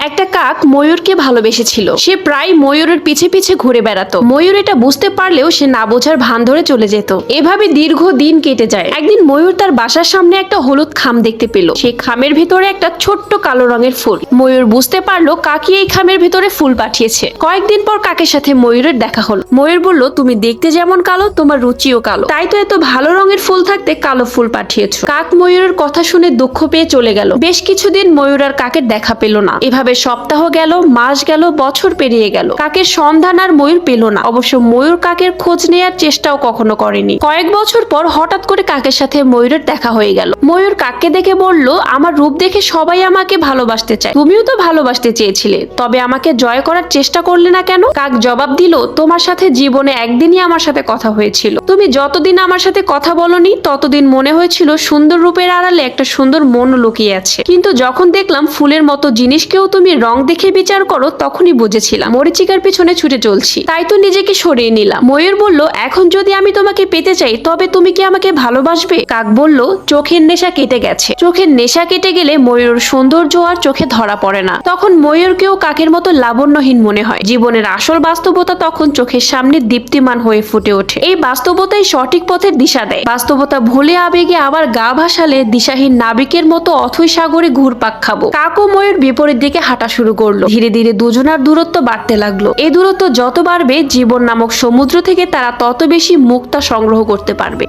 একটা কাক ময়ূরকে ভালোবেসেছিল। সে প্রায় ময়ূরের পিছে পিছে ঘুরে বেড়াতো। ময়ূর এটা বুঝতে পারলেও সে না বোঝার ভান ধরে চলে যেত। এভাবে দীর্ঘ দিন কেটে যায়। একদিন ময়ূর তার বাসার সামনে একটা হলুদ খাম দেখতে পেল। সেই খামের ভিতরে একটা ছোট্ট কালো রঙের ফুল। ময়ূর বুঝতে পারলো কাকি এই খামের ভিতরে ফুল পাঠিয়েছে। কয়েকদিন পর কাকের সাথে ময়ূরের দেখা হলো। ময়ূর বলল, তুমি দেখতে যেমন কালো, তোমার রুচিও কালো, তাই তো এত ভালো রঙের ফুল থাকতে কালো ফুল পাঠিয়েছো। কাক ময়ূরের কথা শুনে দুঃখ পেয়ে চলে গেল। বেশ কিছুদিন ময়ূর আর কাকের দেখা পেল না। এভাবে সপ্তাহ গেল, মাস গেল, বছর পেরিয়ে গেল। কাকের সন্ধান আর ময়ূর পেল না। অবশ্য ময়ূর কাকের খোঁজ নেয়ার চেষ্টাও কখনো করেনি। কয়েক বছর পর হঠাৎ করে কাকের সাথে ময়ূরের দেখা হয়ে গেল। ময়ূর কাককে দেখে বলল, আমার রূপ দেখে সবাই আমাকে ভালোবাসতে চায়, তুমিও তো ভালোবাসতে চেয়েছিলে, তবে আমাকে জয় করার চেষ্টা করলে না কেন? কাক জবাব দিল, তোমার সাথে জীবনে একদিনই আমার সাথে কথা হয়েছিল। তুমি যতদিন আমার সাথে কথা বলনি ততদিন মনে হয়েছিল সুন্দর রূপের আড়ালে একটা সুন্দর মন লুকিয়ে আছে। কিন্তু যখন দেখলাম ফুলের মতো জিনিসকেও তুমি রং দেখে বিচার করো, তখনই বুঝেছিলাম মরিচিকার পিছনে ছুটে চলছি। তাই তো নিজেকে সরিয়ে নিলাম। ময়ূর বলল, এখন যদি আমি তোমাকে পেতে চাই তবে তুমি কি আমাকে ভালোবাসবে? কাক বলল, চোখের নেশা কেটে গেছে। চোখের নেশা কেটে গেলে ময়ূর সৌন্দর্য আর চোখে ধরা পড়ে না। তখন ময়ূরকেও কাকের মতো লাবণ্যহীন মনে হয়। জীবনের আসল বাস্তবতা তখন চোখের সামনে দীপ্তিমান হয়ে ফুটে ওঠে। এই বাস্তবতাই সঠিক পথের দিশা দেয়। বাস্তবতা ভুলে আবেগে আবার গা ভাসালে দিশাহীন নাবিকের মতো অথৈ সাগরে ঘুরপাক খাবো। কাক ও ময়ূর বিপরীত দিকে হাঁটা শুরু করলো। ধীরে ধীরে দুজনার দূরত্ব বাড়তে লাগলো। এই দূরত্ব যত বাড়বে, জীবন নামক সমুদ্র থেকে তারা তত বেশি মুক্তা সংগ্রহ করতে পারবে।